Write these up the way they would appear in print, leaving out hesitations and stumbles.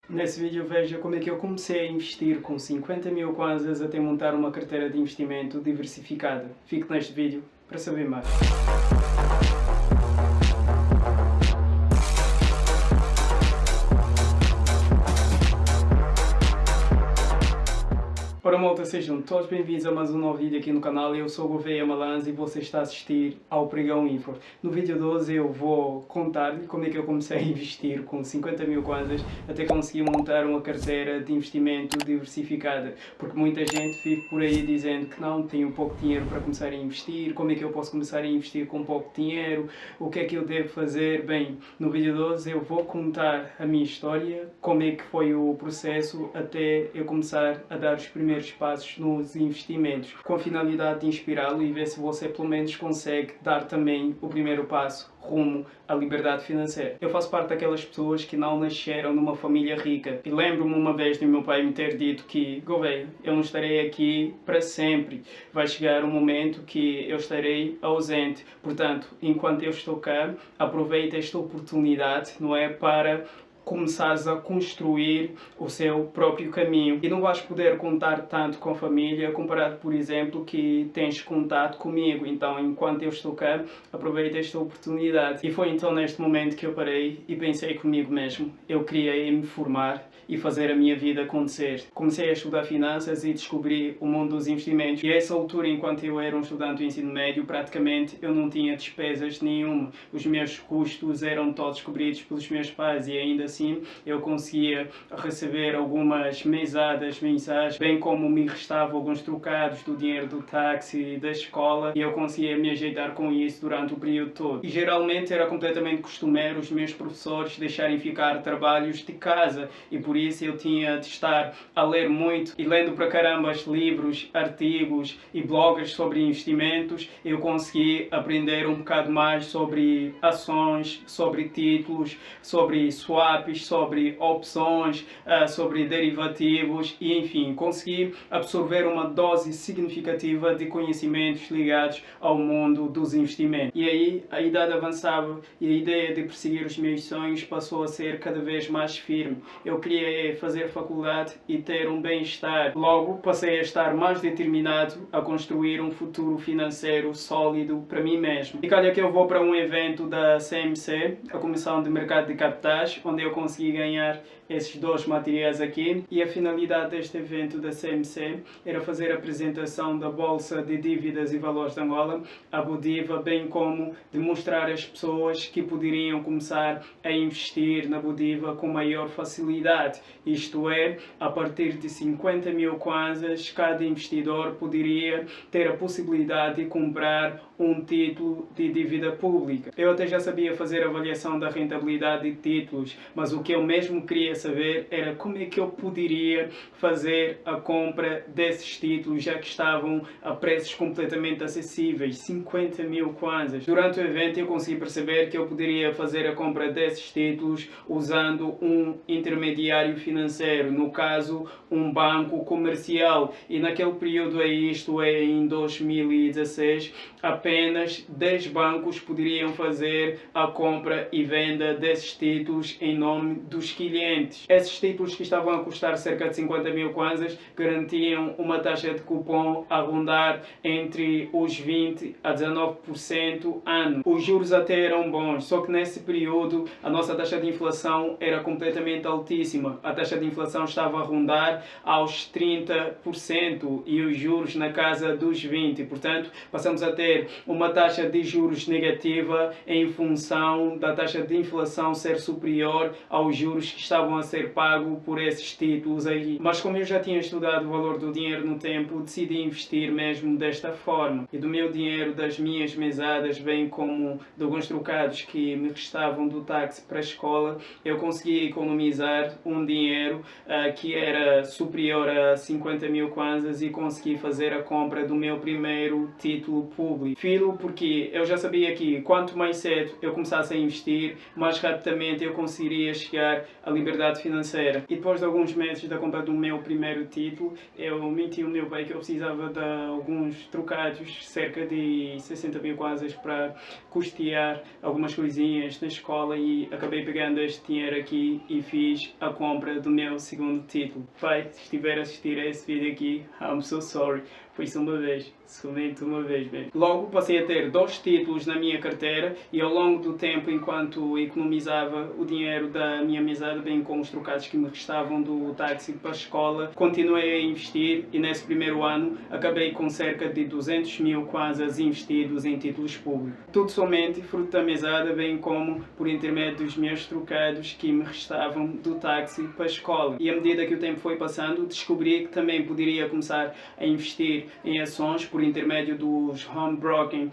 Nesse vídeo veja como é que eu comecei a investir com 50 mil kwanzas até montar uma carteira de investimento diversificada. Fique neste vídeo para saber mais. Ora malta, sejam todos bem-vindos a mais um novo vídeo aqui no canal. Eu sou o Gouveia Malans e você está a assistir ao Pregão Info. No vídeo de hoje eu vou contar-lhe como é que eu comecei a investir com 50 mil kwanzas até conseguir montar uma carteira de investimento diversificada. Porque muita gente vive por aí dizendo que não, tenho pouco dinheiro para começar a investir, como é que eu posso começar a investir com pouco dinheiro, o que é que eu devo fazer? Bem, no vídeo de hoje eu vou contar a minha história, como é que foi o processo até eu começar a dar os primeiros passos nos investimentos, com a finalidade de inspirá-lo e ver se você pelo menos consegue dar também o primeiro passo rumo à liberdade financeira. Eu faço parte daquelas pessoas que não nasceram numa família rica e lembro-me uma vez de meu pai me ter dito que Gouveia, eu não estarei aqui para sempre, vai chegar um momento que eu estarei ausente, portanto, enquanto eu estou cá, aproveita esta oportunidade, não é, para começares a construir o seu próprio caminho e não vais poder contar tanto com a família comparado, por exemplo, que tens contato comigo. Então, enquanto eu estou cá, aproveita esta oportunidade. E foi então neste momento que eu parei e pensei comigo mesmo. Eu queria me formar e fazer a minha vida acontecer. Comecei a estudar finanças e descobri o mundo dos investimentos. E a essa altura, enquanto eu era um estudante do ensino médio, praticamente eu não tinha despesas nenhuma. Os meus custos eram todos cobridos pelos meus pais e ainda assim eu conseguia receber algumas mesadas mensais, bem como me restavam alguns trocados do dinheiro do táxi e da escola, e eu conseguia me ajeitar com isso durante o período todo. E geralmente era completamente costumeiro os meus professores deixarem ficar trabalhos de casa, e por isso eu tinha de estar a ler muito e lendo para caramba livros, artigos e blogs sobre investimentos. Eu consegui aprender um bocado mais sobre ações, sobre títulos, sobre swaps, sobre opções, sobre derivativos e, enfim, consegui absorver uma dose significativa de conhecimentos ligados ao mundo dos investimentos. E aí a idade avançava e a ideia de perseguir os meus sonhos passou a ser cada vez mais firme. Eu queria fazer faculdade e ter um bem-estar. Logo, passei a estar mais determinado a construir um futuro financeiro sólido para mim mesmo. E calha que eu vou para um evento da CMC, a Comissão de Mercado de Capitais, onde eu consegui ganhar esses dois materiais aqui, e a finalidade deste evento da CMC era fazer a apresentação da Bolsa de Dívidas e Valores de Angola, a Bodiva, bem como demonstrar às pessoas que poderiam começar a investir na Bodiva com maior facilidade. Isto é, a partir de 50 mil kwanzas, cada investidor poderia ter a possibilidade de comprar um título de dívida pública. Eu até já sabia fazer a avaliação da rentabilidade de títulos, mas o que eu mesmo queria saber era como é que eu poderia fazer a compra desses títulos, já que estavam a preços completamente acessíveis, 50 mil kwanzas. Durante o evento eu consegui perceber que eu poderia fazer a compra desses títulos usando um intermediário financeiro, no caso um banco comercial, e naquele período aí, isto é em 2016, apenas 10 bancos poderiam fazer a compra e venda desses títulos em nome dos clientes. Esses títulos, que estavam a custar cerca de 50 mil kwanzas, garantiam uma taxa de cupom a rondar entre os 20% a 19% ano. Os juros até eram bons, só que nesse período a nossa taxa de inflação era completamente altíssima. A taxa de inflação estava a rondar aos 30% e os juros na casa dos 20%. Portanto, passamos a ter uma taxa de juros negativa em função da taxa de inflação ser superior aos juros que estavam a ser pagos por esses títulos aí. Mas como eu já tinha estudado o valor do dinheiro no tempo, decidi investir mesmo desta forma. E do meu dinheiro, das minhas mesadas, bem como de alguns trocados que me restavam do táxi para a escola, eu consegui economizar um dinheiro que era superior a 50 mil kwanzas e consegui fazer a compra do meu primeiro título público. Filo porque eu já sabia que quanto mais cedo eu começasse a investir, mais rapidamente eu conseguiria chegar à liberdade liberdade financeira. E depois de alguns meses da compra do meu primeiro título, eu menti ao meu pai que eu precisava de alguns trocados, cerca de 60 mil kwanzas, para custear algumas coisinhas na escola, e acabei pegando este dinheiro aqui e fiz a compra do meu segundo título. Pai, se estiver a assistir a esse vídeo aqui, I'm so sorry. Foi isso uma vez, somente uma vez mesmo. Logo passei a ter 2 títulos na minha carteira, e ao longo do tempo, enquanto economizava o dinheiro da minha mesada, bem como os trocados que me restavam do táxi para a escola, continuei a investir, e nesse primeiro ano acabei com cerca de 200 mil kwanzas investidos em títulos públicos. Tudo somente fruto da mesada, bem como por intermédio dos meus trocados que me restavam do táxi para a escola. E à medida que o tempo foi passando, descobri que também poderia começar a investir em ações por intermédio dos home broking,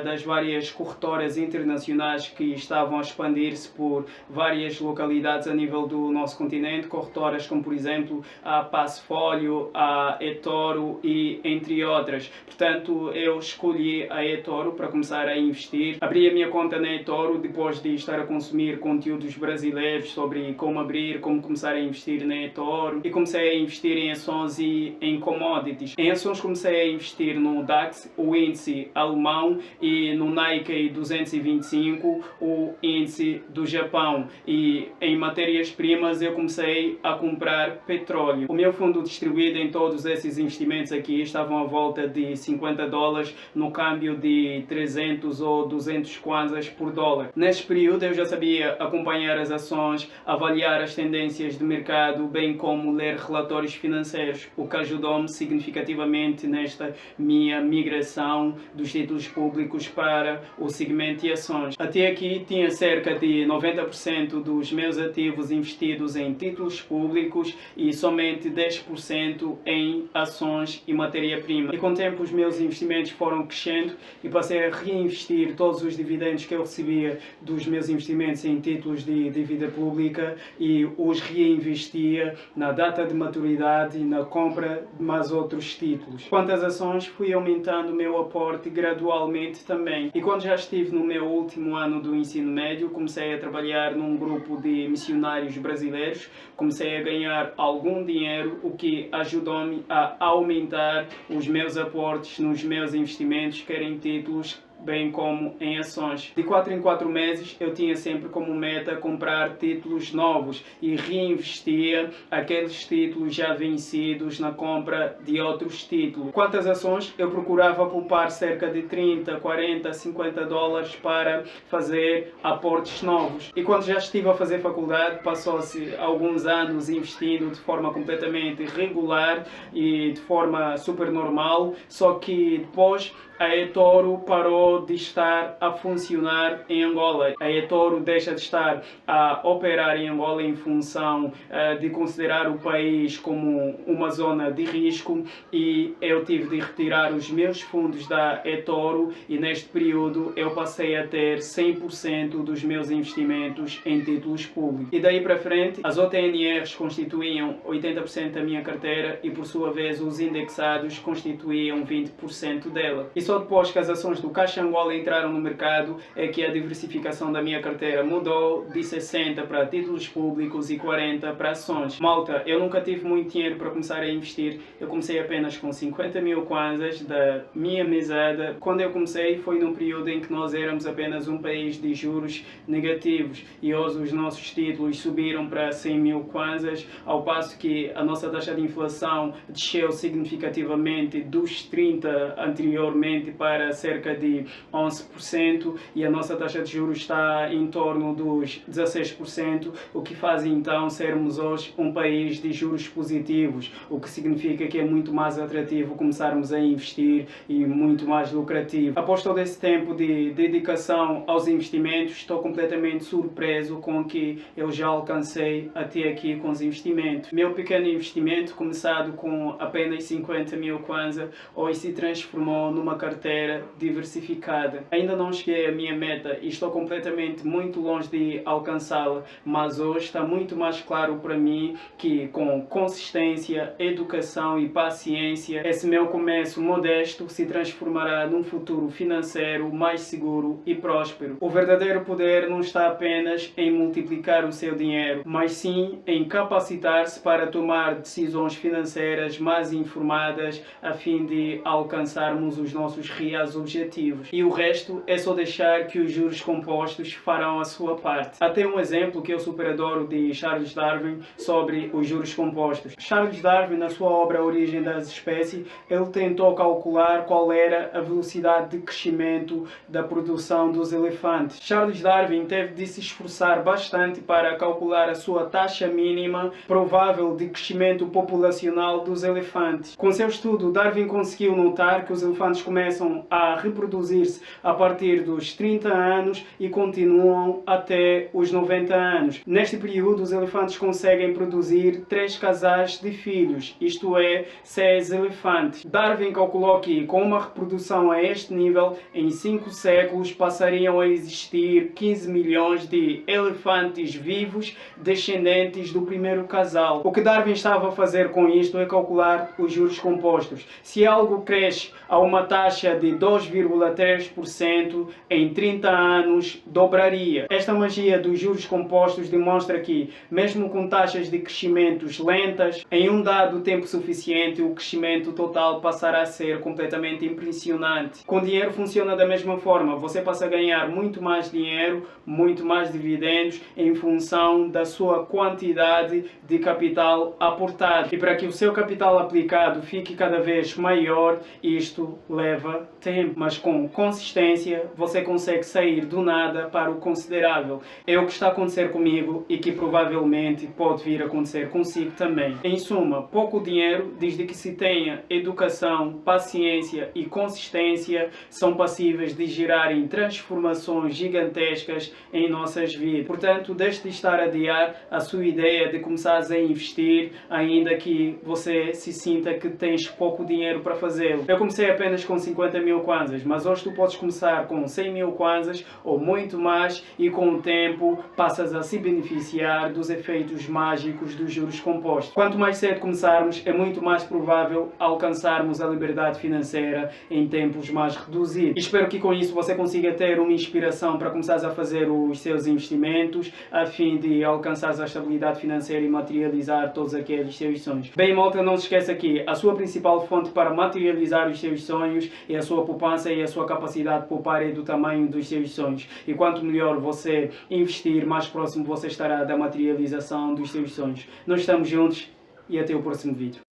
das várias corretoras internacionais que estavam a expandir-se por várias localidades a nível do nosso continente, corretoras como por exemplo a Passfolio, a eToro e entre outras. Portanto, eu escolhi a eToro para começar a investir. Abri a minha conta na eToro depois de estar a consumir conteúdos brasileiros sobre como abrir, como começar a investir na eToro, e comecei a investir em ações e em commodities. Em ações comecei a investir no DAX, o índice alemão, e no Nikkei 225, o índice do Japão. E em matérias-primas eu comecei a comprar petróleo. O meu fundo distribuído em todos esses investimentos aqui estavam à volta de $50 no câmbio de 300 ou 200 kwanzas por dólar. Neste período eu já sabia acompanhar as ações, avaliar as tendências de mercado, bem como ler relatórios financeiros, o que ajudou-me significativamente nesta minha migração dos títulos públicos para o segmento de ações. Até aqui tinha cerca de 90% dos meus ativos investidos em títulos públicos e somente 10% em ações e matéria-prima. E com o tempo os meus investimentos foram crescendo e passei a reinvestir todos os dividendos que eu recebia dos meus investimentos em títulos de dívida pública, e os reinvestia na data de maturidade e na compra de mais outros títulos. Quanto às ações, fui aumentando o meu aporte gradualmente também. E quando já estive no meu último ano do ensino médio, comecei a trabalhar num grupo de missionários brasileiros, comecei a ganhar algum dinheiro, o que ajudou-me a aumentar os meus aportes nos meus investimentos, quer em títulos bem como em ações. De 4 em 4 meses eu tinha sempre como meta comprar títulos novos e reinvestia aqueles títulos já vencidos na compra de outros títulos. Quanto às ações, eu procurava poupar cerca de 30, 40, 50 dólares para fazer aportes novos. E quando já estive a fazer faculdade, passou-se alguns anos investindo de forma completamente regular e de forma super normal, só que depois a eToro parou de estar a funcionar em Angola. A eToro deixa de estar a operar em Angola em função de considerar o país como uma zona de risco, e eu tive de retirar os meus fundos da eToro, e neste período eu passei a ter 100% dos meus investimentos em títulos públicos. E daí para frente as OTNRs constituíam 80% da minha carteira e por sua vez os indexados constituíam 20% dela. E só depois que as ações do Caixa Angola entraram no mercado é que a diversificação da minha carteira mudou de 60 para títulos públicos e 40 para ações. Malta, eu nunca tive muito dinheiro para começar a investir. Eu comecei apenas com 50 mil kwanzas da minha mesada. Quando eu comecei foi num período em que nós éramos apenas um país de juros negativos, e hoje os nossos títulos subiram para 100 mil kwanzas, ao passo que a nossa taxa de inflação desceu significativamente dos 30 anteriormente para cerca de 11%, e a nossa taxa de juros está em torno dos 16%, o que faz então sermos hoje um país de juros positivos, o que significa que é muito mais atrativo começarmos a investir e muito mais lucrativo. Após todo esse tempo de dedicação aos investimentos, estou completamente surpreso com o que eu já alcancei até aqui com os investimentos. Meu pequeno investimento, começado com apenas 50 mil kwanza, hoje se transformou numa carteira diversificada qualificada. Ainda não cheguei à minha meta e estou completamente muito longe de alcançá-la, mas hoje está muito mais claro para mim que com consistência, educação e paciência, esse meu começo modesto se transformará num futuro financeiro mais seguro e próspero. O verdadeiro poder não está apenas em multiplicar o seu dinheiro, mas sim em capacitar-se para tomar decisões financeiras mais informadas a fim de alcançarmos os nossos reais objetivos. E o resto é só deixar que os juros compostos farão a sua parte. Até um exemplo que eu super adoro de Charles Darwin sobre os juros compostos. Charles Darwin, na sua obra A Origem das Espécies, ele tentou calcular qual era a velocidade de crescimento da produção dos elefantes. Charles Darwin teve de se esforçar bastante para calcular a sua taxa mínima provável de crescimento populacional dos elefantes. Com seu estudo, Darwin conseguiu notar que os elefantes começam a reproduzir-se a partir dos 30 anos e continuam até os 90 anos. Neste período, os elefantes conseguem produzir 3 casais de filhos, isto é, 6 elefantes. Darwin calculou que, com uma reprodução a este nível, em 5 séculos passariam a existir 15 milhões de elefantes vivos descendentes do primeiro casal. O que Darwin estava a fazer com isto é calcular os juros compostos. Se algo cresce a uma taxa de 2,3%, em 30 anos dobraria. Esta magia dos juros compostos demonstra que, mesmo com taxas de crescimentos lentas, em um dado tempo suficiente, o crescimento total passará a ser completamente impressionante. Com dinheiro funciona da mesma forma. Você passa a ganhar muito mais dinheiro, muito mais dividendos, em função da sua quantidade de capital aportado. E para que o seu capital aplicado fique cada vez maior, isto leva tempo. Mas com consistência, você consegue sair do nada para o considerável. É o que está a acontecer comigo e que provavelmente pode vir a acontecer consigo também. Em suma, pouco dinheiro, desde que se tenha educação, paciência e consistência, são passíveis de gerarem transformações gigantescas em nossas vidas. Portanto, deixe de estar a adiar a sua ideia de começar a investir, ainda que você se sinta que tens pouco dinheiro para fazê-lo. Eu comecei apenas com 50 mil kwanzas, mas hoje tu podes começar com 100 mil kwanzas ou muito mais e com o tempo passas a se beneficiar dos efeitos mágicos dos juros compostos. Quanto mais cedo começarmos, é muito mais provável alcançarmos a liberdade financeira em tempos mais reduzidos. Espero que com isso você consiga ter uma inspiração para começar a fazer os seus investimentos a fim de alcançar a estabilidade financeira e materializar todos aqueles seus sonhos. Bem, malta, não se esqueça que a sua principal fonte para materializar os seus sonhos é a sua poupança e a sua capacidade de poupar é do tamanho dos seus sonhos. E quanto melhor você investir, mais próximo você estará da materialização dos seus sonhos. Nós estamos juntos e até o próximo vídeo.